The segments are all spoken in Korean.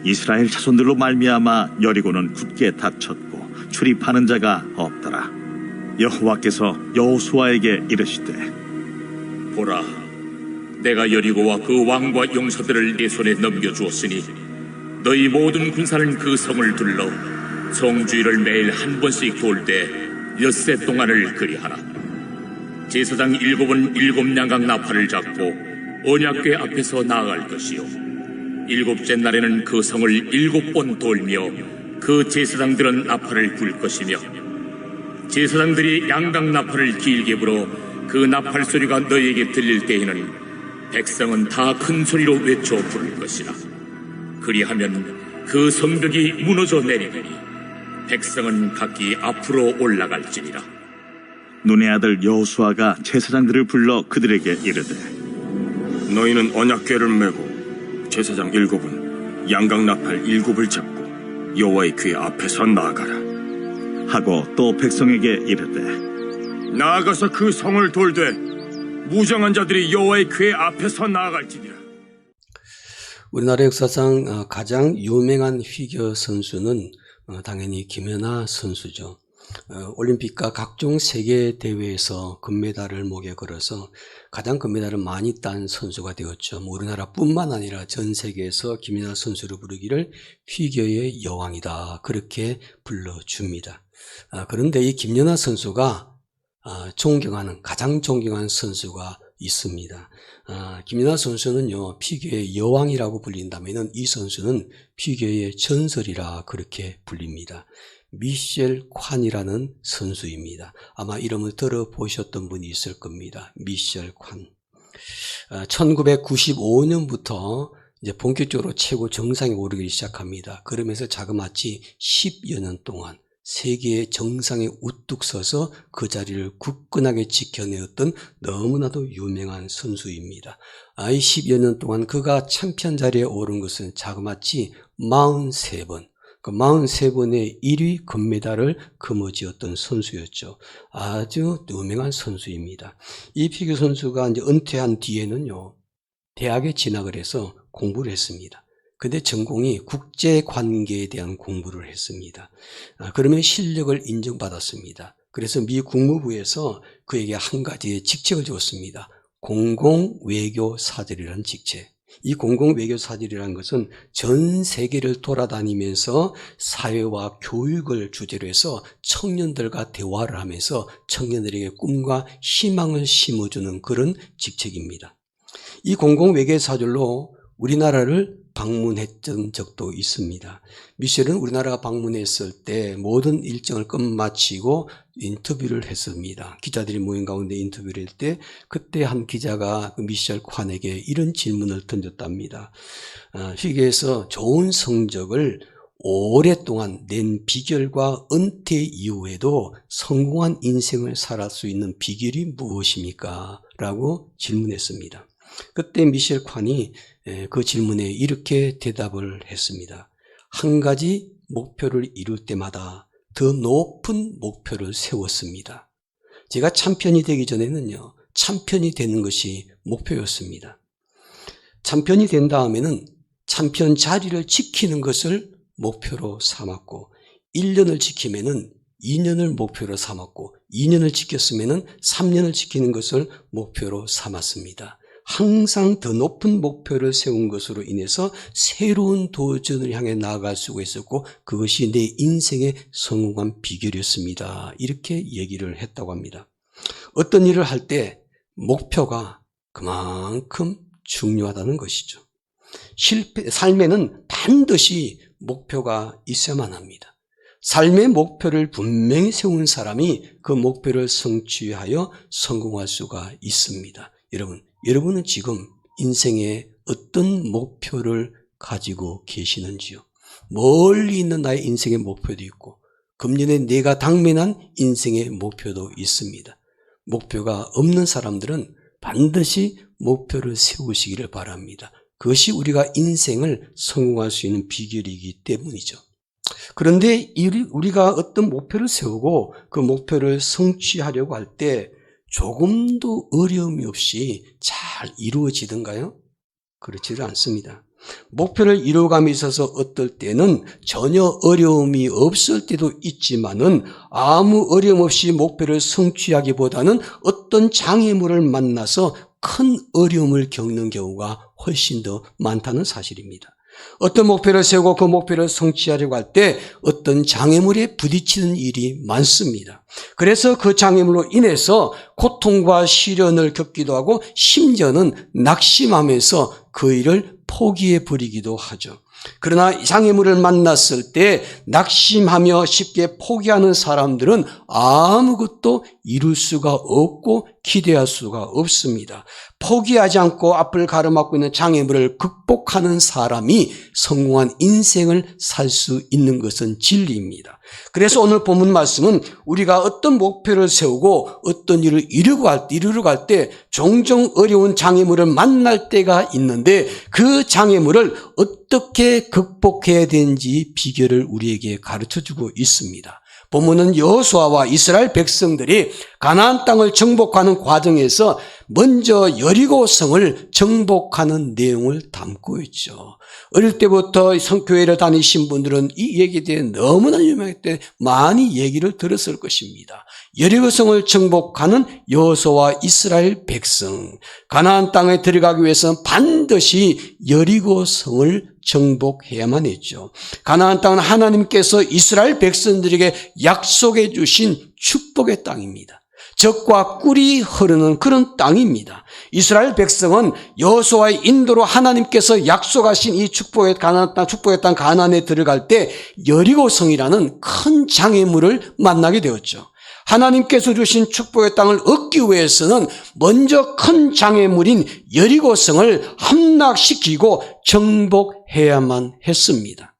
이스라엘 자손들로 말미암아 여리고는 굳게 닫혔고 출입하는 자가 없더라. 여호와께서 여호수아에게 이르시되 보라, 내가 여리고와 그 왕과 용사들을 네 손에 넘겨주었으니 너희 모든 군사는 그 성을 둘러 성주위를 매일 한 번씩 돌 때 엿새 동안을 그리하라. 제사장 7은 7 양각 나팔을 잡고 언약궤 앞에서 나아갈 것이요 7째 날에는 그 성을 7번 돌며 그 제사장들은 나팔을 불 것이며 제사장들이 양각 나팔을 길게 불어 그 나팔 소리가 너희에게 들릴 때에는 백성은 다 큰 소리로 외쳐 부를 것이라. 그리하면 그 성벽이 무너져 내리더니 백성은 각기 앞으로 올라갈지니라. 눈의 아들 여호수아가 제사장들을 불러 그들에게 이르되 너희는 언약궤를 메고 제사장 7은 양각 나팔 7을 잡고 여호와의 궤 앞에서 나아가라 하고 또 백성에게 이르되 나아가서 그 성을 돌되 무장한 자들이 여호와의 궤 앞에서 나아갈지니라. 우리나라 역사상 가장 유명한 피겨 선수는 당연히 김연아 선수죠. 올림픽과 각종 세계 대회에서 금메달을 목에 걸어서 가장 금메달을 많이 딴 선수가 되었죠. 우리나라뿐만 아니라 전 세계에서 김연아 선수를 부르기를 피겨의 여왕이다, 그렇게 불러줍니다. 그런데 이 김연아 선수가 가장 존경하는 선수가 있습니다. 김연아 선수는요, 피겨의 여왕이라고 불린다면 이 선수는 피겨의 전설이라 그렇게 불립니다. 미셸 콴이라는 선수입니다. 아마 이름을 들어보셨던 분이 있을 겁니다. 미셸 콴. 1995년부터 이제 본격적으로 최고 정상에 오르기 시작합니다. 그러면서 자그마치 10여 년 동안 세계의 정상에 우뚝 서서 그 자리를 굳건하게 지켜내었던 너무나도 유명한 선수입니다. 이 10여 년 동안 그가 챔피언 자리에 오른 것은 자그마치 43번. 그 43번의 1위 금메달을 거머쥐었던 선수였죠. 아주 유명한 선수입니다. 이 피겨 선수가 이제 은퇴한 뒤에는요, 대학에 진학을 해서 공부를 했습니다. 근데 전공이 국제관계에 대한 공부를 했습니다. 그러면 실력을 인정받았습니다. 그래서 미 국무부에서 그에게 한 가지의 직책을 주었습니다. 공공외교사절이라는 직책. 이 공공외교사절이라는 것은 전 세계를 돌아다니면서 사회와 교육을 주제로 해서 청년들과 대화를 하면서 청년들에게 꿈과 희망을 심어주는 그런 직책입니다. 이 공공외교사절로 우리나라를 방문했던 적도 있습니다. 미셸은 우리나라가 방문했을 때 모든 일정을 끝마치고 인터뷰를 했습니다. 기자들이 모인 가운데 인터뷰를 할 때 그때 한 기자가 미셸 콴에게 이런 질문을 던졌답니다. 피겨에서 좋은 성적을 오랫동안 낸 비결과 은퇴 이후에도 성공한 인생을 살 수 있는 비결이 무엇입니까? 라고 질문했습니다. 그때 미셸 콴이 그 질문에 이렇게 대답을 했습니다. 한 가지 목표를 이룰 때마다 더 높은 목표를 세웠습니다. 제가 챔피언이 되기 전에는요, 챔피언이 되는 것이 목표였습니다. 챔피언이 된 다음에는 챔피언 자리를 지키는 것을 목표로 삼았고, 1년을 지키면은 2년을 목표로 삼았고, 2년을 지켰으면은 3년을 지키는 것을 목표로 삼았습니다. 항상 더 높은 목표를 세운 것으로 인해서 새로운 도전을 향해 나아갈 수가 있었고, 그것이 내 인생의 성공한 비결이었습니다. 이렇게 얘기를 했다고 합니다. 어떤 일을 할 때 목표가 그만큼 중요하다는 것이죠. 삶에는 반드시 목표가 있어야만 합니다. 삶의 목표를 분명히 세운 사람이 그 목표를 성취하여 성공할 수가 있습니다. 여러분은 지금 인생에 어떤 목표를 가지고 계시는지요? 멀리 있는 나의 인생의 목표도 있고, 금년에 내가 당면한 인생의 목표도 있습니다. 목표가 없는 사람들은 반드시 목표를 세우시기를 바랍니다. 그것이 우리가 인생을 성공할 수 있는 비결이기 때문이죠. 그런데 우리가 어떤 목표를 세우고 그 목표를 성취하려고 할 때 조금도 어려움이 없이 잘 이루어지던가요? 그렇지를 않습니다. 목표를 이루어감에 있어서 어떨 때는 전혀 어려움이 없을 때도 있지만은 아무 어려움 없이 목표를 성취하기보다는 어떤 장애물을 만나서 큰 어려움을 겪는 경우가 훨씬 더 많다는 사실입니다. 어떤 목표를 세우고 그 목표를 성취하려고 할 때 어떤 장애물에 부딪히는 일이 많습니다. 그래서 그 장애물로 인해서 고통과 시련을 겪기도 하고 심지어는 낙심하면서 그 일을 포기해 버리기도 하죠. 그러나 장애물을 만났을 때 낙심하며 쉽게 포기하는 사람들은 아무것도 이룰 수가 없고 기대할 수가 없습니다. 포기하지 않고 앞을 가로막고 있는 장애물을 극복하는 사람이 성공한 인생을 살 수 있는 것은 진리입니다. 그래서 오늘 본문 말씀은 우리가 어떤 목표를 세우고 어떤 일을 이루려고 할 때 종종 어려운 장애물을 만날 때가 있는데 그 장애물을 어떻게 극복해야 되는지 비결을 우리에게 가르쳐주고 있습니다. 본문은 여호수아와 이스라엘 백성들이 가나안 땅을 정복하는 과정에서 먼저 여리고성을 정복하는 내용을 담고 있죠. 어릴 때부터 성교회를 다니신 분들은 이 얘기에 대해 너무나 유명했기 때문에 많이 얘기를 들었을 것입니다. 여리고성을 정복하는 여호수아와 이스라엘 백성, 가나안 땅에 들어가기 위해서는 반드시 여리고성을 정복해야만 했죠. 가나안 땅은 하나님께서 이스라엘 백성들에게 약속해 주신 축복의 땅입니다. 젖과 꿀이 흐르는 그런 땅입니다. 이스라엘 백성은 여호수아의 인도로 하나님께서 약속하신 이 축복의 땅 가나안에 들어갈 때 여리고성이라는 큰 장애물을 만나게 되었죠. 하나님께서 주신 축복의 땅을 얻기 위해서는 먼저 큰 장애물인 여리고성을 함락시키고 정복해야만 했습니다.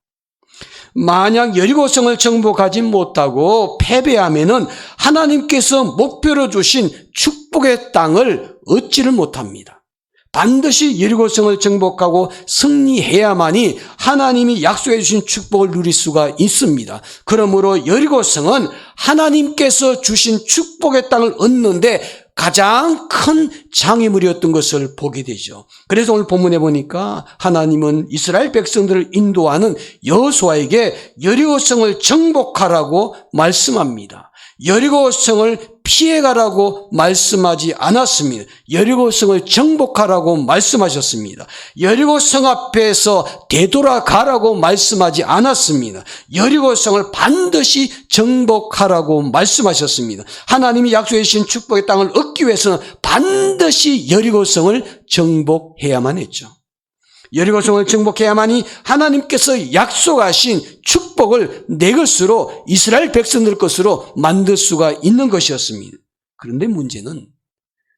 만약 여리고성을 정복하지 못하고 패배하면은 하나님께서 목표로 주신 축복의 땅을 얻지를 못합니다. 반드시 여리고성을 정복하고 승리해야만이 하나님이 약속해 주신 축복을 누릴 수가 있습니다. 그러므로 여리고성은 하나님께서 주신 축복의 땅을 얻는데 가장 큰 장애물이었던 것을 보게 되죠. 그래서 오늘 본문에 보니까 하나님은 이스라엘 백성들을 인도하는 여호수아에게 여리고성을 정복하라고 말씀합니다. 여리고성을 피해가라고 말씀하지 않았습니다. 여리고성을 정복하라고 말씀하셨습니다. 여리고성 앞에서 되돌아가라고 말씀하지 않았습니다. 여리고성을 반드시 정복하라고 말씀하셨습니다. 하나님이 약속해 주신 축복의 땅을 얻기 위해서는 반드시 여리고성을 정복해야만 했죠. 여리고성을 정복해야만이 하나님께서 약속하신 축복을 내 것으로 이스라엘 백성들 것으로 만들 수가 있는 것이었습니다. 그런데 문제는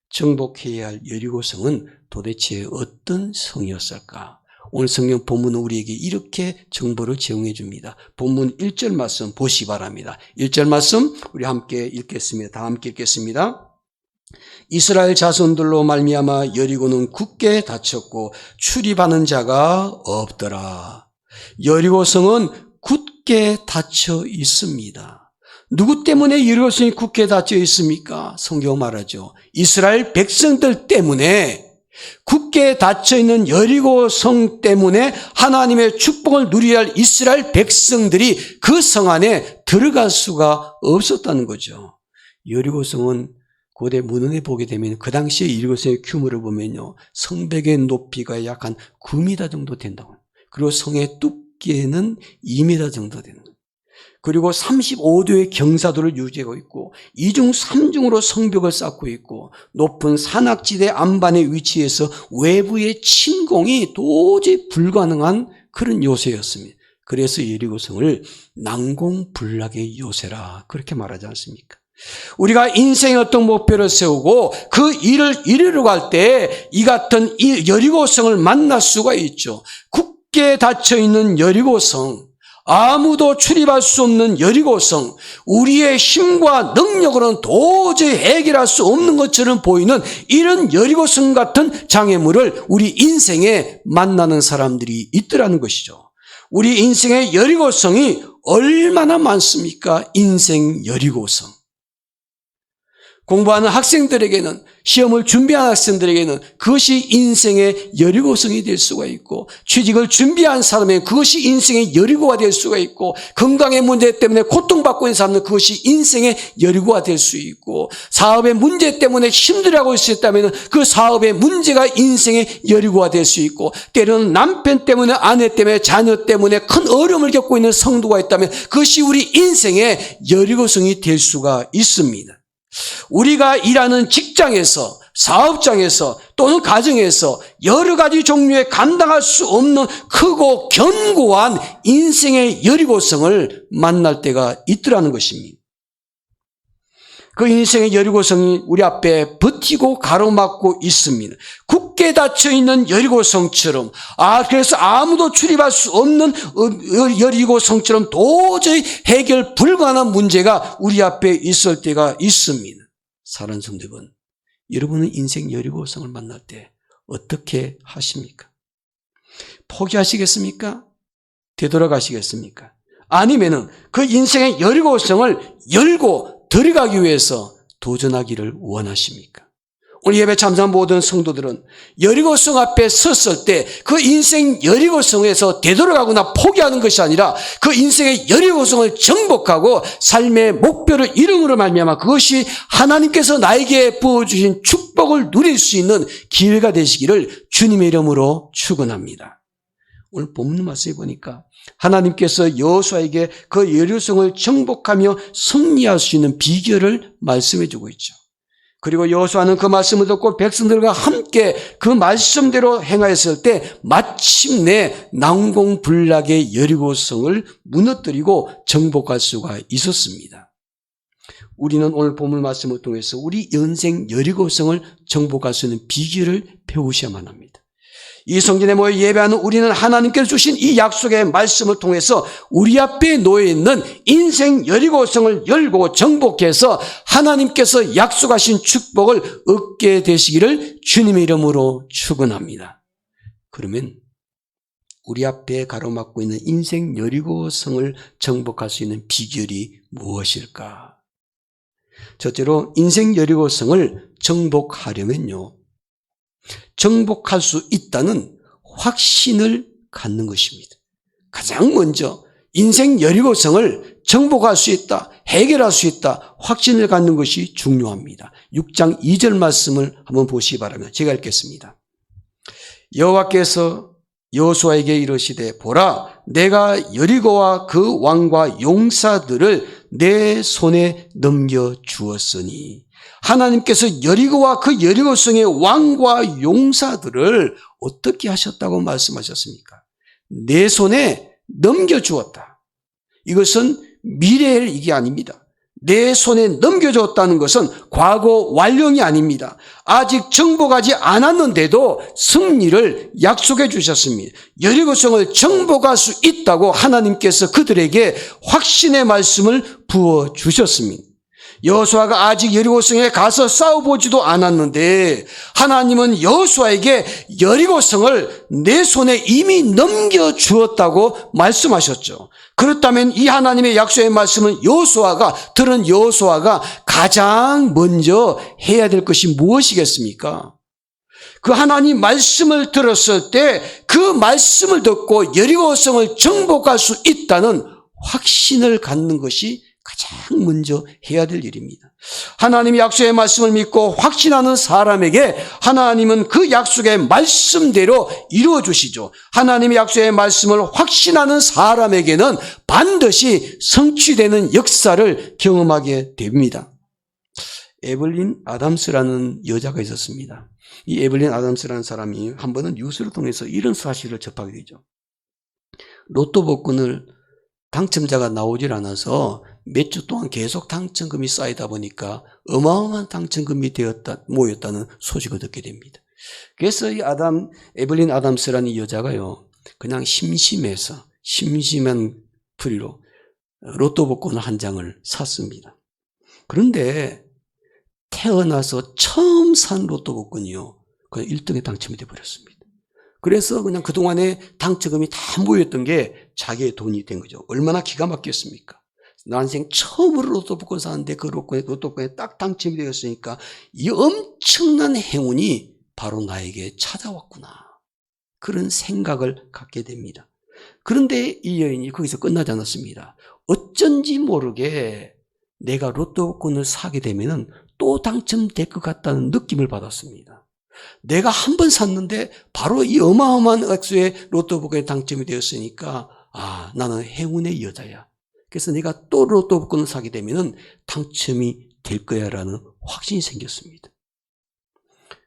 정복해야 할 여리고성은 도대체 어떤 성이었을까? 오늘 성경 본문은 우리에게 이렇게 정보를 제공해 줍니다. 본문 1절 말씀 보시기 바랍니다. 1절 말씀 우리 함께 읽겠습니다. 다 함께 읽겠습니다. 이스라엘 자손들로 말미암아 여리고는 굳게 닫혔고 출입하는 자가 없더라. 여리고성은 굳게 닫혀 있습니다. 누구 때문에 여리고성이 굳게 닫혀 있습니까? 성경 말하죠. 이스라엘 백성들 때문에 굳게 닫혀 있는 여리고성 때문에 하나님의 축복을 누려야 할 이스라엘 백성들이 그 성 안에 들어갈 수가 없었다는 거죠. 여리고성은 고대 문헌에 보게 되면 그 당시에 여리고성의 규모를 보면요, 성벽의 높이가 약 한 9m 정도 된다고. 그리고 성의 두께는 2m 정도 되는 거예요. 그리고 35도의 경사도를 유지하고 있고 2중 3중으로 성벽을 쌓고 있고 높은 산악지대 안반에 위치해서 외부의 침공이 도저히 불가능한 그런 요새였습니다. 그래서 여리고성을 난공불락의 요새라 그렇게 말하지 않습니까? 우리가 인생의 어떤 목표를 세우고 그 일을 이루려고 할 때 이 같은 여리고성을 만날 수가 있죠. 굳게 닫혀있는 여리고성, 아무도 출입할 수 없는 여리고성, 우리의 힘과 능력으로는 도저히 해결할 수 없는 것처럼 보이는 이런 여리고성 같은 장애물을 우리 인생에 만나는 사람들이 있더라는 것이죠. 우리 인생의 여리고성이 얼마나 많습니까? 인생 여리고성. 공부하는 학생들에게는, 시험을 준비하는 학생들에게는 그것이 인생의 여리고성이 될 수가 있고, 취직을 준비한 사람에게는 그것이 인생의 여리고가 될 수가 있고, 건강의 문제 때문에 고통받고 있는 사람은 그것이 인생의 여리고가 될 수 있고, 사업의 문제 때문에 힘들어하고 있었다면 그 사업의 문제가 인생의 여리고가 될 수 있고, 때로는 남편 때문에, 아내 때문에, 자녀 때문에 큰 어려움을 겪고 있는 성도가 있다면 그것이 우리 인생의 여리고성이 될 수가 있습니다. 우리가 일하는 직장에서, 사업장에서, 또는 가정에서 여러 가지 종류의 감당할 수 없는 크고 견고한 인생의 여리고성을 만날 때가 있더라는 것입니다. 그 인생의 여리고성이 우리 앞에 버티고 가로막고 있습니다. 굳게 닫혀있는 여리고성처럼, 그래서 아무도 출입할 수 없는 여리고성처럼 도저히 해결 불가능한 문제가 우리 앞에 있을 때가 있습니다. 사랑하는 성도 여러분, 여러분은 인생 여리고성을 만날 때 어떻게 하십니까? 포기하시겠습니까? 되돌아가시겠습니까? 아니면은 그 인생의 여리고성을 열고 들어가기 위해서 도전하기를 원하십니까? 오늘 예배 참석한 모든 성도들은 여리고성 앞에 섰을 때 그 인생 여리고성에서 되돌아가거나 포기하는 것이 아니라 그 인생의 여리고성을 정복하고 삶의 목표를 이름으로 말미암아 그것이 하나님께서 나에게 부어주신 축복을 누릴 수 있는 기회가 되시기를 주님의 이름으로 축원합니다. 오늘 본문 말씀에 보니까 하나님께서 여호수아에게 그 여리고성을 정복하며 승리할 수 있는 비결을 말씀해 주고 있죠. 그리고 여호수아는 그 말씀을 듣고 백성들과 함께 그 말씀대로 행하였을 때 마침내 난공불락의 여리고성을 무너뜨리고 정복할 수가 있었습니다. 우리는 오늘 본문 말씀을 통해서 우리 인생 여리고성을 정복할 수 있는 비결을 배우셔야만 합니다. 이 성전에 모여 예배하는 우리는 하나님께서 주신 이 약속의 말씀을 통해서 우리 앞에 놓여있는 인생 여리고성을 열고 정복해서 하나님께서 약속하신 축복을 얻게 되시기를 주님의 이름으로 축원합니다. 그러면 우리 앞에 가로막고 있는 인생 여리고성을 정복할 수 있는 비결이 무엇일까? 첫째로 인생 여리고성을 정복하려면요, 정복할 수 있다는 확신을 갖는 것입니다. 가장 먼저 인생 여리고성을 정복할 수 있다, 해결할 수 있다, 확신을 갖는 것이 중요합니다. 6장 2절 말씀을 한번 보시기 바랍니다. 제가 읽겠습니다. 여호와께서 여호수아에게 이르시되 보라, 내가 여리고와 그 왕과 용사들을 내 손에 넘겨주었으니. 하나님께서 여리고와 그 여리고성의 왕과 용사들을 어떻게 하셨다고 말씀하셨습니까? 내 손에 넘겨주었다. 이것은 미래의 일이 아닙니다. 내 손에 넘겨줬다는 것은 과거 완료이 아닙니다. 아직 정복하지 않았는데도 승리를 약속해 주셨습니다. 여리고성을 정복할 수 있다고 하나님께서 그들에게 확신의 말씀을 부어 주셨습니다. 여호수아가 아직 여리고성에 가서 싸워보지도 않았는데 하나님은 여호수아에게 여리고성을 내 손에 이미 넘겨주었다고 말씀하셨죠. 그렇다면 이 하나님의 약속의 말씀은 들은 여호수아가 가장 먼저 해야 될 것이 무엇이겠습니까? 그 하나님 말씀을 들었을 때 그 말씀을 듣고 여리고성을 정복할 수 있다는 확신을 갖는 것이 가장 먼저 해야 될 일입니다. 하나님의 약속의 말씀을 믿고 확신하는 사람에게 하나님은 그 약속의 말씀대로 이루어 주시죠. 하나님의 약속의 말씀을 확신하는 사람에게는 반드시 성취되는 역사를 경험하게 됩니다. 에블린 아담스라는 여자가 있었습니다. 이 에블린 아담스라는 사람이 한 번은 뉴스를 통해서 이런 사실을 접하게 되죠. 로또 복권을 당첨자가 나오질 않아서 몇 주 동안 계속 당첨금이 쌓이다 보니까 어마어마한 당첨금이 모였다는 소식을 듣게 됩니다. 그래서 이 에블린 아담스라는 이 여자가요, 그냥 심심한 풀이로 로또 복권 한 장을 샀습니다. 그런데 태어나서 처음 산 로또 복권이요, 그냥 1등에 당첨이 되어버렸습니다. 그래서 그냥 그동안에 당첨금이 다 모였던 게 자기의 돈이 된 거죠. 얼마나 기가 막혔습니까? 난생 처음으로 로또 복권 사는데 그 로또복권에 딱 당첨이 되었으니까 이 엄청난 행운이 바로 나에게 찾아왔구나. 그런 생각을 갖게 됩니다. 그런데 이 여인이 거기서 끝나지 않았습니다. 어쩐지 모르게 내가 로또 복권을 사게 되면 또 당첨될 것 같다는 느낌을 받았습니다. 내가 한 번 샀는데 바로 이 어마어마한 액수의 로또 복권에 당첨이 되었으니까 나는 행운의 여자야. 그래서 내가 또 로또 복권을 사게 되면 당첨이 될 거야라는 확신이 생겼습니다.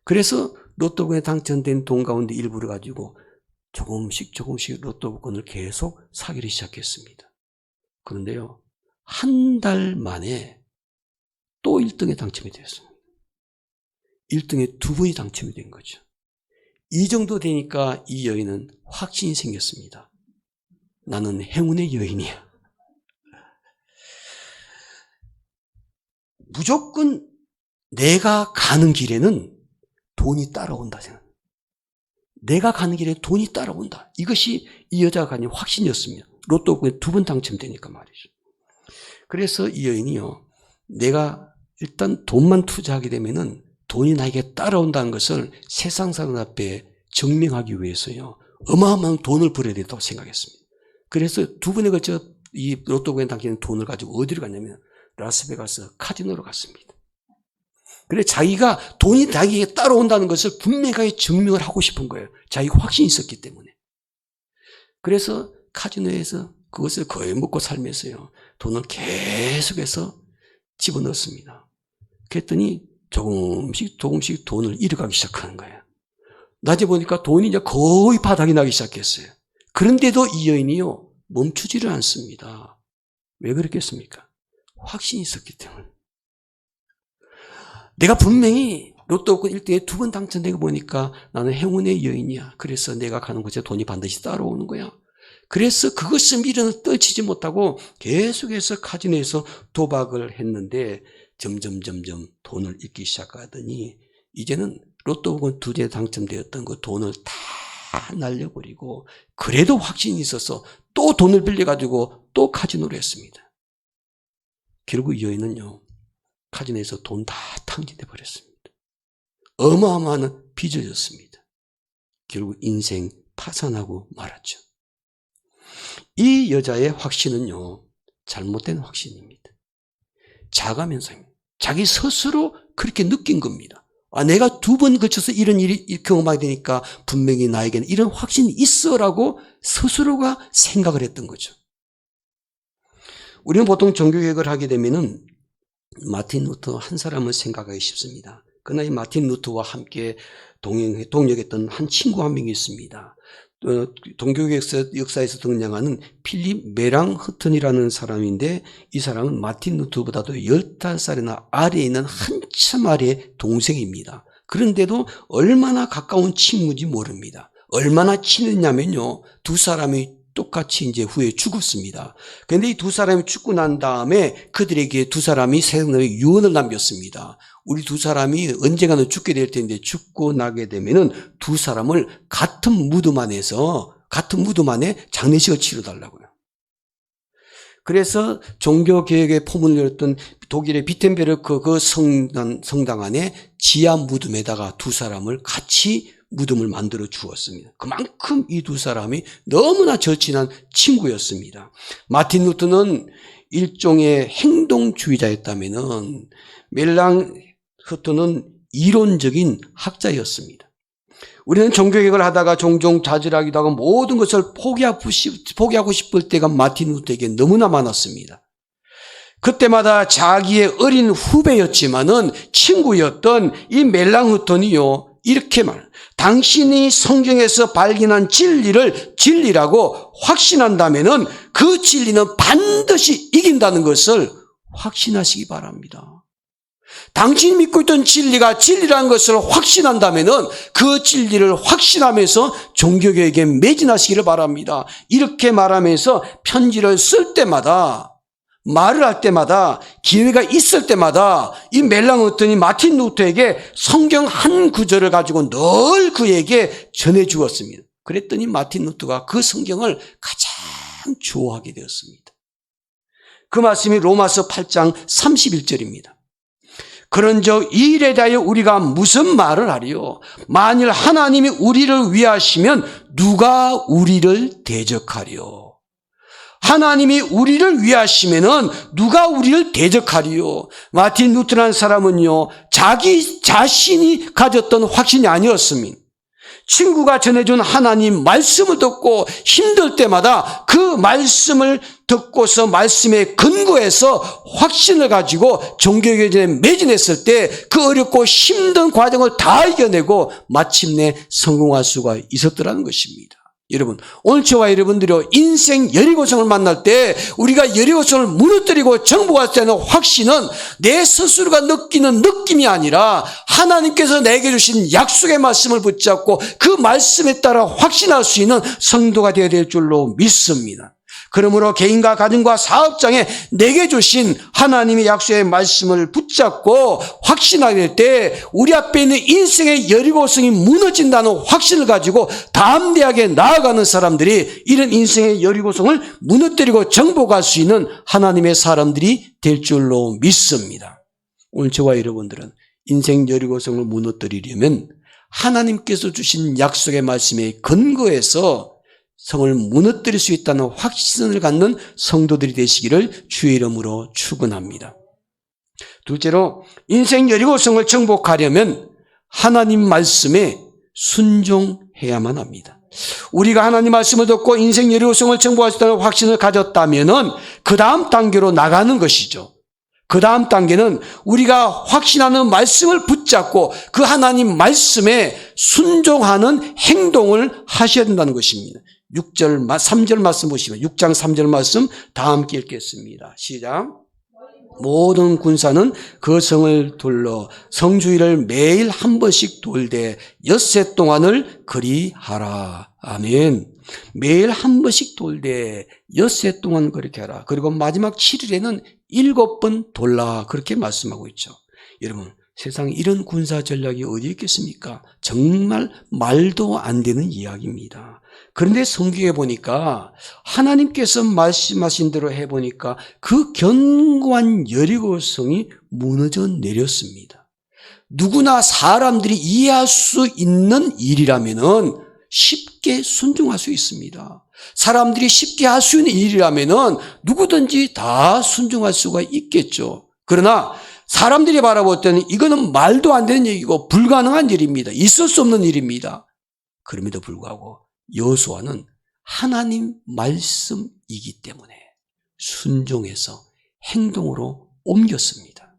그래서 로또 복권에 당첨된 돈 가운데 일부를 가지고 조금씩 로또 복권을 계속 사기를 시작했습니다. 그런데요, 한 달 만에 또 1등에 당첨이 되었습니다. 1등에 2번이 당첨이 된 거죠. 이 정도 되니까 이 여인은 확신이 생겼습니다. 나는 행운의 여인이야. 무조건 내가 가는 길에는 돈이 따라온다 생각. 내가 가는 길에 돈이 따라온다. 이것이 이 여자가 가진 확신이었습니다. 로또 2번 당첨되니까 말이죠. 그래서 이 여인이요, 내가 일단 돈만 투자하게 되면은 돈이 나에게 따라온다는 것을 세상 사람 앞에 증명하기 위해서요, 어마어마한 돈을 벌여야 된다고 생각했습니다. 그래서 2번에 걸쳐 이 로또에 당첨된 돈을 가지고 어디로 갔냐면 라스베가스 카지노로 갔습니다. 그래 자기가 돈이 자기에게 따라온다는 것을 분명하게 증명을 하고 싶은 거예요. 자기가 확신이 있었기 때문에. 그래서 카지노에서 그것을 거의 먹고 살면서요, 돈을 계속해서 집어넣었습니다. 그랬더니 조금씩 돈을 잃어가기 시작하는 거예요. 낮에 보니까 돈이 이제 거의 바닥이 나기 시작했어요. 그런데도 이 여인이요, 멈추지를 않습니다. 왜 그랬겠습니까? 확신이 있었기 때문에. 내가 분명히 로또 1등에 2번 당첨된 거 보니까 나는 행운의 여인이야. 그래서 내가 가는 곳에 돈이 반드시 따라오는 거야. 그래서 그것을 미련을 떨치지 못하고 계속해서 카지노에서 도박을 했는데 점점 돈을 잃기 시작하더니 이제는 로또 복권 2개 당첨되었던 그 돈을 다 날려버리고, 그래도 확신이 있어서 또 돈을 빌려가지고 또 카지노를 했습니다. 결국 이 여인은요, 카지노에서 돈 다 탕진해 버렸습니다. 어마어마한 빚을 졌습니다. 결국 인생 파산하고 말았죠. 이 여자의 확신은요, 잘못된 확신입니다. 자가면상입니다. 자기 스스로 그렇게 느낀 겁니다. 내가 2번 거쳐서 이런 일이 경험하게 되니까 분명히 나에게는 이런 확신이 있어라고 스스로가 생각을 했던 거죠. 우리는 보통 종교개혁을 하게 되면은 마틴 루터 한 사람을 생각하기 쉽습니다. 그러나 이 마틴 루터와 함께 동역했던 한 친구 한 명이 있습니다. 종교개혁 역사에서 등장하는 필립 메랑흐튼이라는 사람인데, 이 사람은 마틴 루터보다도 15살이나 아래에 있는 한참 아래의 동생입니다. 그런데도 얼마나 가까운 친구인지 모릅니다. 얼마나 친했냐면요, 두 사람이 똑같이 이제 후에 죽었습니다. 그런데 이 두 사람이 죽고 난 다음에 그들에게 두 사람이 세상에 유언을 남겼습니다. 우리 두 사람이 언젠가는 죽게 될 텐데 죽고 나게 되면은 두 사람을 같은 무덤 안에 장례식을 치러달라고요. 그래서 종교개혁의 포문을 열었던 독일의 비텐베르크 그 성당 안에 지하 무덤에다가 두 사람을 같이 무덤을 만들어 주었습니다. 그만큼 이 두 사람이 너무나 절친한 친구였습니다. 마틴 루터는 일종의 행동주의자였다면은 멜랑흐튼은 이론적인 학자였습니다. 우리는 종교개혁을 하다가 종종 좌절하기도 하고 모든 것을 포기하고 싶을 때가 마틴 루터에게 너무나 많았습니다. 그때마다 자기의 어린 후배였지만은 친구였던 이 멜랑흐튼이요, 이렇게 당신이 성경에서 발견한 진리를 진리라고 확신한다면은 그 진리는 반드시 이긴다는 것을 확신하시기 바랍니다. 당신이 믿고 있던 진리가 진리라는 것을 확신한다면은 그 진리를 확신하면서 종교개혁에 매진하시기를 바랍니다. 이렇게 말하면서 편지를 쓸 때마다, 말을 할 때마다, 기회가 있을 때마다 이 멜랑흐튼이 마틴 루터에게 성경 한 구절을 가지고 늘 그에게 전해 주었습니다. 그랬더니 마틴 루터가 그 성경을 가장 좋아하게 되었습니다. 그 말씀이 로마서 8장 31절입니다. 그런즉 이 일에 대하여 우리가 무슨 말을 하리요? 만일 하나님이 우리를 위하시면 누가 우리를 대적하리요? 하나님이 우리를 위하시면은 누가 우리를 대적하리요? 마틴 루터라는 사람은요, 자기 자신이 가졌던 확신이 아니었습니다. 친구가 전해준 하나님 말씀을 듣고 힘들 때마다 그 말씀을 듣고서 말씀에 근거해서 확신을 가지고 종교개혁에 매진했을 때 그 어렵고 힘든 과정을 다 이겨내고 마침내 성공할 수가 있었더라는 것입니다. 여러분, 오늘 저와 여러분들이 인생 여리고성을 만날 때 우리가 여리고성을 무너뜨리고 정복할 때는 확신은 내 스스로가 느끼는 느낌이 아니라 하나님께서 내게 주신 약속의 말씀을 붙잡고 그 말씀에 따라 확신할 수 있는 성도가 되어야 될 줄로 믿습니다. 그러므로 개인과 가정과 사업장에 내게 주신 하나님의 약속의 말씀을 붙잡고 확신하게 될 때 우리 앞에 있는 인생의 여리고성이 무너진다는 확신을 가지고 담대하게 나아가는 사람들이 이런 인생의 여리고성을 무너뜨리고 정복할 수 있는 하나님의 사람들이 될 줄로 믿습니다. 오늘 저와 여러분들은 인생 여리고성을 무너뜨리려면 하나님께서 주신 약속의 말씀에 근거해서 성을 무너뜨릴 수 있다는 확신을 갖는 성도들이 되시기를 주의 이름으로 축원합니다. 둘째로 인생 여리고성을 정복하려면 하나님 말씀에 순종해야만 합니다. 우리가 하나님 말씀을 듣고 인생 여리고성을 정복할 수 있다는 확신을 가졌다면은 그 다음 단계로 나가는 것이죠. 그 다음 단계는 우리가 확신하는 말씀을 붙잡고 그 하나님 말씀에 순종하는 행동을 하셔야 된다는 것입니다. 6절, 3절 말씀 보시면 6장 3절 말씀 다 함께 읽겠습니다. 시작. 모든 군사는 그 성을 둘러 성주일을 매일 한 번씩 돌되 엿새 동안을 그리하라. 아멘. 매일 한 번씩 돌되 엿새 동안 그렇게 하라. 그리고 마지막 7일에는 7번 돌라. 그렇게 말씀하고 있죠. 여러분, 세상에 이런 군사 전략이 어디 있겠습니까? 정말 말도 안 되는 이야기입니다. 그런데 성경에 보니까 하나님께서 말씀하신 대로 해보니까 그 견고한 여리고성이 무너져 내렸습니다. 누구나 사람들이 이해할 수 있는 일이라면은 쉽게 순종할 수 있습니다. 사람들이 쉽게 할 수 있는 일이라면은 누구든지 다 순종할 수가 있겠죠. 그러나 사람들이 바라볼 때는 이거는 말도 안 되는 얘기고 불가능한 일입니다. 있을 수 없는 일입니다. 그럼에도 불구하고 여호수아는 하나님 말씀이기 때문에 순종해서 행동으로 옮겼습니다.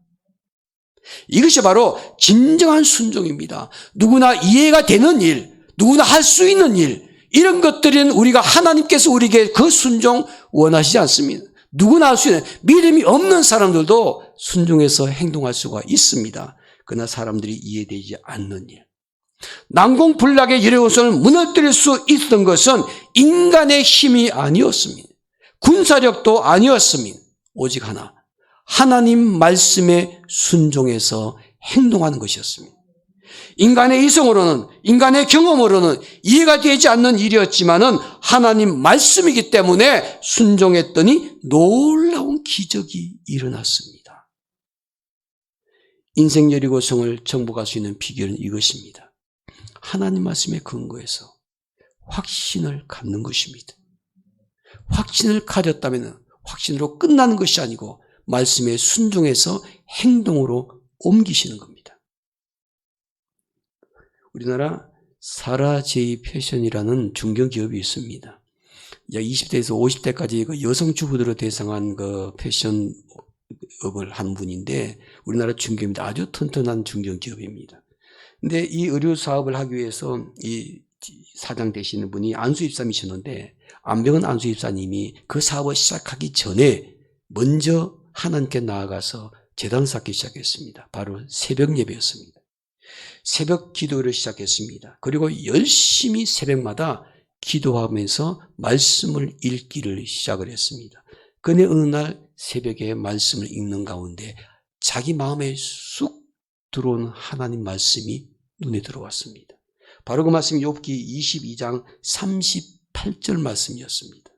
이것이 바로 진정한 순종입니다. 누구나 이해가 되는 일, 누구나 할 수 있는 일, 이런 것들은 우리가 하나님께서 우리에게 그 순종 원하시지 않습니다. 누구나 할 수 있는, 믿음이 없는 사람들도 순종해서 행동할 수가 있습니다. 그러나 사람들이 이해되지 않는 일. 난공불락의 여리고성을 무너뜨릴 수 있었던 것은 인간의 힘이 아니었습니다. 군사력도 아니었습니다. 오직 하나, 하나님 말씀에 순종해서 행동하는 것이었습니다. 인간의 이성으로는, 인간의 경험으로는 이해가 되지 않는 일이었지만은 하나님 말씀이기 때문에 순종했더니 놀라운 기적이 일어났습니다. 인생 여리고성을 정복할 수 있는 비결은 이것입니다. 하나님 말씀에 근거해서 확신을 갖는 것입니다. 확신을 가졌다면 확신으로 끝나는 것이 아니고 말씀에 순종해서 행동으로 옮기시는 겁니다. 우리나라 사라 제이 패션이라는 중견기업이 있습니다. 20대에서 50대까지 그 여성 주부들을 대상한 그 패션업을 한 분인데 우리나라 중견입니다. 아주 튼튼한 중견기업입니다. 근데 이 의류 사업을 하기 위해서 이 사장 되시는 분이 안수 입사이셨는데 안병헌 안수 입사님이 그 사업을 시작하기 전에 먼저 하나님께 나아가서 제단을 쌓기 시작했습니다. 바로 새벽 예배였습니다. 새벽 기도를 시작했습니다. 그리고 열심히 새벽마다 기도하면서 말씀을 읽기를 시작을 했습니다. 그런데 어느 날 새벽에 말씀을 읽는 가운데 자기 마음에 쑥 들어온 하나님 말씀이 눈에 들어왔습니다. 바로 그 말씀이 욥기 22장 38절 말씀이었습니다.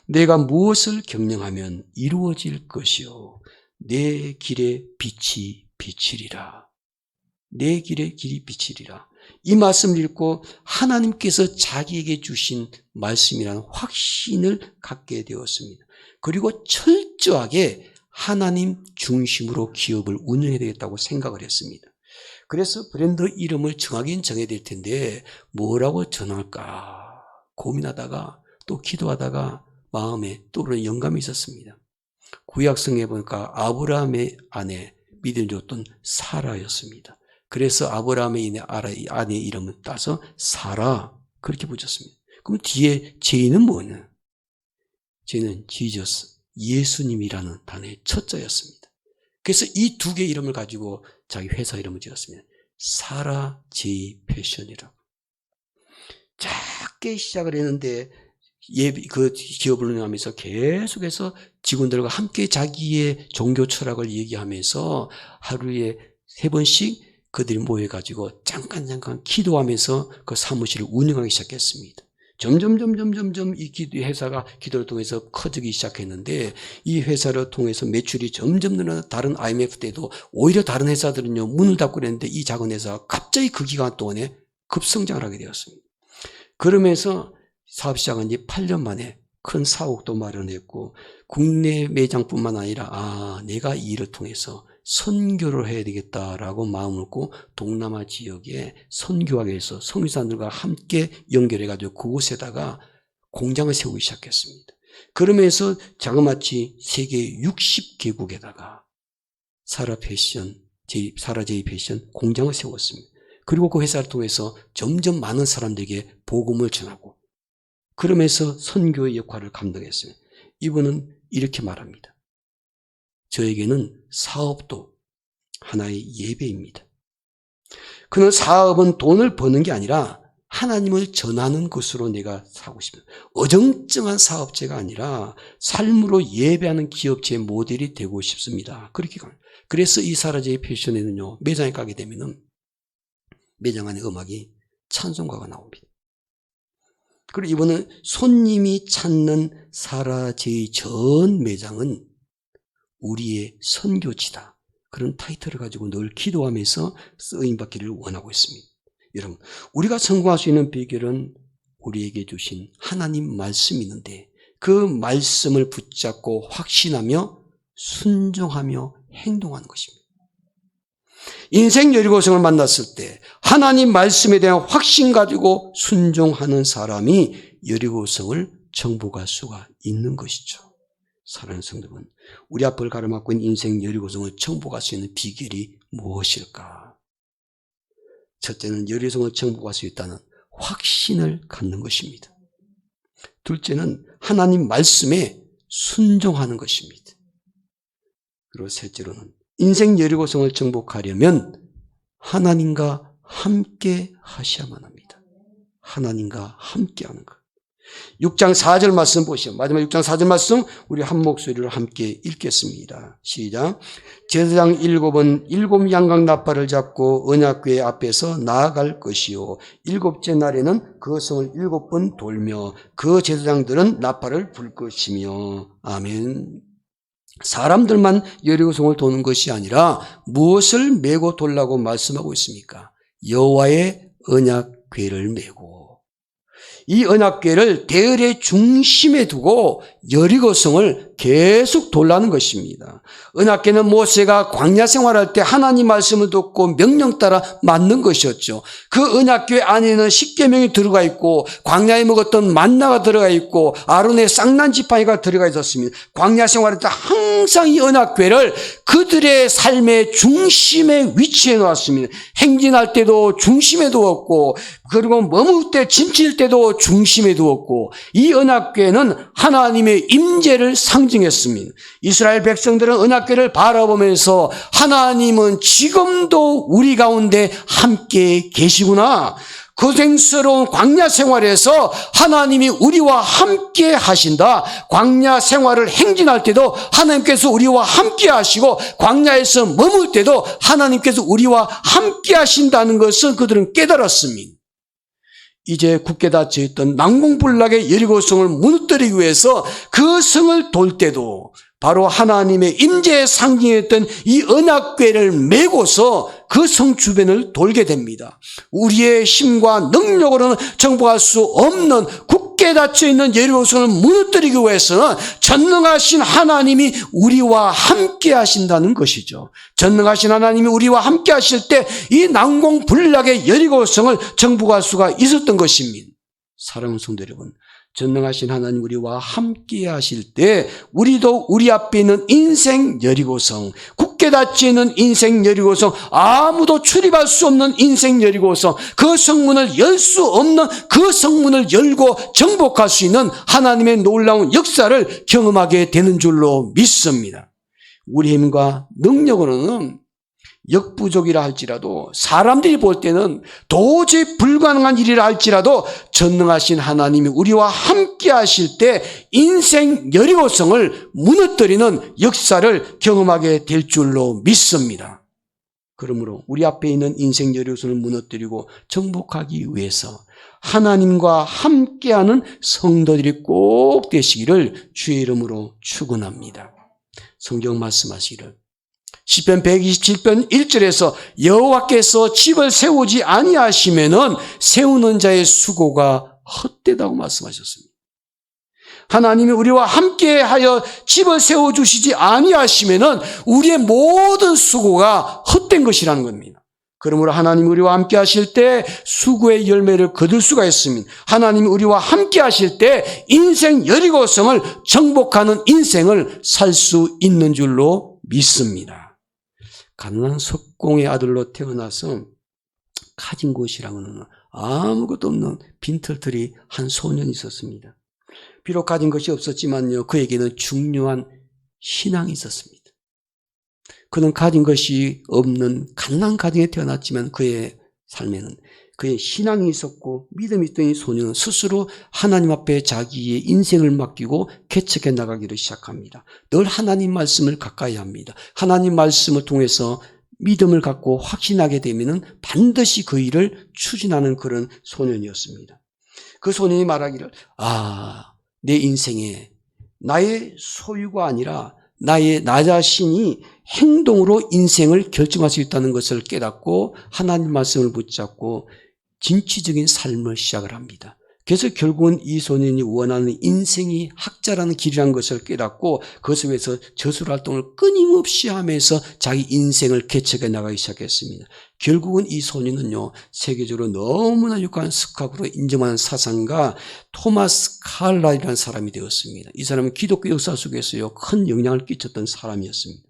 내가 무엇을 경영하면 이루어질 것이요 내 길의 빛이 비치리라. 내 길의 길이 비치리라. 이 말씀을 읽고 하나님께서 자기에게 주신 말씀이라는 확신을 갖게 되었습니다. 그리고 철저하게 하나님 중심으로 기업을 운영해야 되겠다고 생각을 했습니다. 그래서 브랜드 이름을 정하긴 정해야 될 텐데 뭐라고 정할까 고민하다가 또 기도하다가 마음에 떠오르는 영감이 있었습니다. 구약성에 보니까 아브라함의 아내 믿음을 줬던 사라였습니다. 그래서 아브라함의 아내 이름을 따서 사라 그렇게 붙였습니다. 그럼 뒤에 제이는 뭐냐? 제이는 지저스, 예수님이라는 단어의 첫자였습니다. 그래서 이 두 개의 이름을 가지고 자기 회사 이름을 지었습니다. 사라 제이 패션이라고. 작게 시작을 했는데 그 기업을 운영하면서 계속해서 직원들과 함께 자기의 종교 철학을 얘기하면서 하루에 3번씩 그들이 모여가지고 잠깐 기도하면서 그 사무실을 운영하기 시작했습니다. 점점 이 회사가 기도를 통해서 커지기 시작했는데 이 회사를 통해서 매출이 점점 늘어나 다른 IMF 때도 오히려 다른 회사들은요 문을 닫고 그랬는데 이 작은 회사가 갑자기 그 기간 동안에 급성장을 하게 되었습니다. 그러면서 사업 시작한 지 8년 만에 큰 사옥도 마련했고 국내 매장뿐만 아니라 내가 이 일을 통해서 선교를 해야 되겠다라고 마음을 먹고 동남아 지역에 선교하기 위해서 성교사들과 함께 연결해가지고 그곳에다가 공장을 세우기 시작했습니다. 그러면서 자그마치 세계 60개국에다가 사라 제이 패션 공장을 세웠습니다. 그리고 그 회사를 통해서 점점 많은 사람들에게 복음을 전하고 그러면서 선교의 역할을 감당했습니다. 이분은 이렇게 말합니다. 저에게는 사업도 하나의 예배입니다. 그는 사업은 돈을 버는 게 아니라 하나님을 전하는 것으로 내가 사고 싶습니다. 어정쩡한 사업체가 아니라 삶으로 예배하는 기업체의 모델이 되고 싶습니다. 그렇게 가요. 그래서 이 사라제이 패션에는요, 매장에 가게 되면은 매장 안에 음악이 찬송가가 나옵니다. 그리고 이번은 손님이 찾는 사라제이 전 매장은 우리의 선교지다. 그런 타이틀을 가지고 늘 기도하면서 쓰임받기를 원하고 있습니다. 여러분, 우리가 성공할 수 있는 비결은 우리에게 주신 하나님 말씀이 있는데 그 말씀을 붙잡고 확신하며 순종하며 행동하는 것입니다. 인생 여리고성을 만났을 때 하나님 말씀에 대한 확신 가지고 순종하는 사람이 여리고성을 정복할 수가 있는 것이죠. 사랑하는 성도분, 우리 앞을 가로막고 있는 인생 여리고성을 정복할 수 있는 비결이 무엇일까? 첫째는 여리고성을 정복할 수 있다는 확신을 갖는 것입니다. 둘째는 하나님 말씀에 순종하는 것입니다. 그리고 셋째로는 인생 여리고성을 정복하려면 하나님과 함께 하셔야만 합니다. 하나님과 함께 하는 것. 6장 4절 말씀 보시죠. 마지막 6장 4절 말씀 우리 한 목소리로 함께 읽겠습니다. 시작. 제사장 7은 7 양각 나팔을 잡고 언약궤 앞에서 나아갈 것이요 7째 날에는 그 성을 7번 돌며 그 제사장들은 나팔을 불 것이며. 아멘. 사람들만 여리고성을 도는 것이 아니라 무엇을 메고 돌라고 말씀하고 있습니까? 여호와의 언약궤를 메고 이 언약궤를 대열의 중심에 두고 여리고성을 계속 돌라는 것입니다. 언약궤는 모세가 광야 생활할 때 하나님 말씀을 듣고 명령 따라 만든 것이었죠. 그 언약궤 안에는 십계명이 들어가 있고 광야에 먹었던 만나가 들어가 있고 아론의 쌍난 지팡이가 들어가 있었습니다. 광야 생활할 때 항상 이 언약궤를 그들의 삶의 중심에 위치해 놓았습니다. 행진할 때도 중심에 두었고 그리고 머물 때 짐칠 때도 중심에 두었고 이 언약궤는 하나님의 임재를 상징했습니다. 이스라엘 백성들은 언약궤를 바라보면서 하나님은 지금도 우리 가운데 함께 계시구나. 고생스러운 광야 생활에서 하나님이 우리와 함께 하신다. 광야 생활을 행진할 때도 하나님께서 우리와 함께 하시고 광야에서 머물 때도 하나님께서 우리와 함께 하신다는 것을 그들은 깨달았습니다. 이제 굳게 닫혀 있던 난공불락의 여리고성을 무너뜨리기 위해서 그 성을 돌 때도 바로 하나님의 임재의 상징이었던 이 언약궤를 메고서 그 성 주변을 돌게 됩니다. 우리의 힘과 능력으로는 정복할 수 없는 굳게 닫혀 있는 여리고성을 무너뜨리기 위해서는 전능하신 하나님이 우리와 함께 하신다는 것이죠. 전능하신 하나님이 우리와 함께 하실 때 이 난공불락의 여리고성을 정복할 수가 있었던 것입니다. 사랑하는 성도 여러분, 전능하신 하나님 우리와 함께 하실 때 우리도 우리 앞에 있는 인생 여리고성, 굳게 닫혀 있는 인생 여리고성, 아무도 출입할 수 없는 인생 여리고성, 그 성문을 열 수 없는 그 성문을 열고 정복할 수 있는 하나님의 놀라운 역사를 경험하게 되는 줄로 믿습니다. 우리 힘과 능력으로는 역부족이라 할지라도, 사람들이 볼 때는 도저히 불가능한 일이라 할지라도 전능하신 하나님이 우리와 함께 하실 때 인생 여리고성을 무너뜨리는 역사를 경험하게 될 줄로 믿습니다. 그러므로 우리 앞에 있는 인생 여리고성을 무너뜨리고 정복하기 위해서 하나님과 함께하는 성도들이 꼭 되시기를 주의 이름으로 축원합니다. 성경 말씀하시기를 시편 127편 1절에서 여호와께서 집을 세우지 아니하시면은 세우는 자의 수고가 헛되다고 말씀하셨습니다. 하나님이 우리와 함께하여 집을 세워주시지 아니하시면은 우리의 모든 수고가 헛된 것이라는 겁니다. 그러므로 하나님이 우리와 함께 하실 때 수고의 열매를 거둘 수가 있습니다. 하나님이 우리와 함께 하실 때 인생 여리고성을 정복하는 인생을 살 수 있는 줄로 믿습니다. 가난한 석공의 아들로 태어나서 가진 것이라고는 아무것도 없는 빈털터리 한 소년이 있었습니다. 비록 가진 것이 없었지만요, 그에게는 중요한 신앙이 있었습니다. 그는 가진 것이 없는 갓난 가정에 태어났지만 그의 삶에는 그의 신앙이 있었고 믿음이 있던 이 소년은 스스로 하나님 앞에 자기의 인생을 맡기고 개척해 나가기를 시작합니다. 늘 하나님 말씀을 가까이 합니다. 하나님 말씀을 통해서 믿음을 갖고 확신하게 되면 반드시 그 일을 추진하는 그런 소년이었습니다. 그 소년이 말하기를 내 인생에 나의 소유가 아니라 나 자신이 행동으로 인생을 결정할 수 있다는 것을 깨닫고 하나님 말씀을 붙잡고 진취적인 삶을 시작을 합니다. 그래서 결국은 이 소년이 원하는 인생이 학자라는 길이라는 것을 깨닫고 그것을 위해서 저술활동을 끊임없이 하면서 자기 인생을 개척해 나가기 시작했습니다. 결국은 이 소년은요, 세계적으로 너무나 유쾌한 스캅으로 인정하는 사상가 토마스 칼라일이라는 사람이 되었습니다. 이 사람은 기독교 역사 속에서요, 큰 영향을 끼쳤던 사람이었습니다.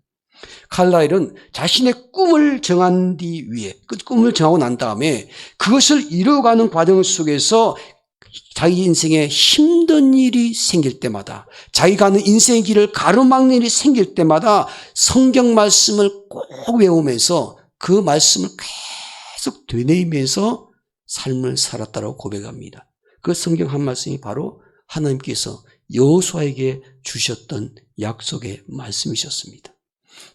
칼라일은 자신의 꿈을 정한 뒤에 그 꿈을 정하고 난 다음에 그것을 이루어가는 과정 속에서 자기 인생에 힘든 일이 생길 때마다, 자기가 하는 인생의 길을 가로막는 일이 생길 때마다 성경 말씀을 꼭 외우면서 그 말씀을 계속 되뇌이면서 삶을 살았다고 고백합니다. 그 성경 한 말씀이 바로 하나님께서 여호수아에게 주셨던 약속의 말씀이셨습니다.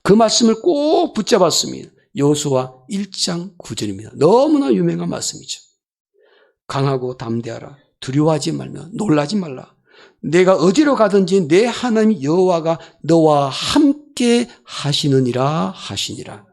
그 말씀을 꼭 붙잡았습니다. 여호수아 1장 9절입니다. 너무나 유명한 말씀이죠. 강하고 담대하라. 두려워하지 말며 놀라지 말라. 내가 어디로 가든지 내 하나님 여호와가 너와 함께 하시느니라 하시니라.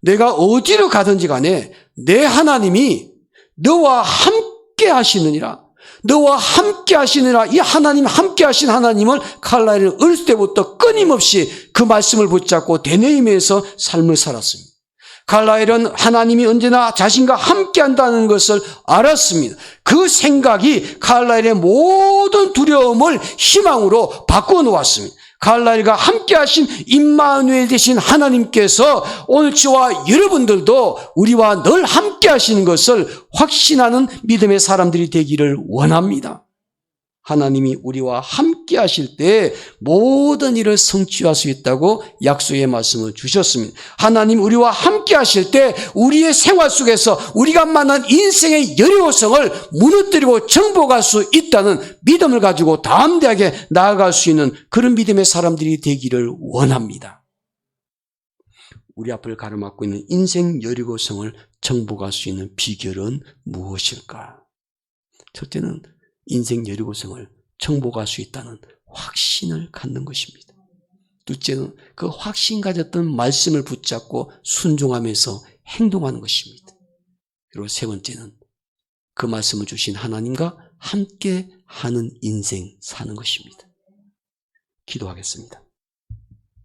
내가 어디로 가든지 간에 내 하나님이 너와 함께 하시느니라. 너와 함께 하시느라. 이 하나님, 함께 하신 하나님을 칼라일은 어렸을 때부터 끊임없이 그 말씀을 붙잡고 되뇌이면서 삶을 살았습니다. 칼라일은 하나님이 언제나 자신과 함께 한다는 것을 알았습니다. 그 생각이 칼라일의 모든 두려움을 희망으로 바꾸어 놓았습니다. 칼라일과 함께 하신 임마누엘 되신 하나님께서 오늘 저와 여러분들도 우리와 늘 함께 하시는 것을 확신하는 믿음의 사람들이 되기를 원합니다. 하나님이 우리와 함께 하실 때 모든 일을 성취할 수 있다고 약속의 말씀을 주셨습니다. 하나님 우리와 함께 하실 때 우리의 생활 속에서 우리가 만난 인생의 여리고성을 무너뜨리고 정복할 수 있다는 믿음을 가지고 담대하게 나아갈 수 있는 그런 믿음의 사람들이 되기를 원합니다. 우리 앞을 가로막고 있는 인생 여리고성을 정복할 수 있는 비결은 무엇일까? 첫째는 인생 여리고성을 정복할 수 있다는 확신을 갖는 것입니다. 둘째는 그 확신 가졌던 말씀을 붙잡고 순종하면서 행동하는 것입니다. 그리고 세 번째는 그 말씀을 주신 하나님과 함께 하는 인생 사는 것입니다. 기도하겠습니다.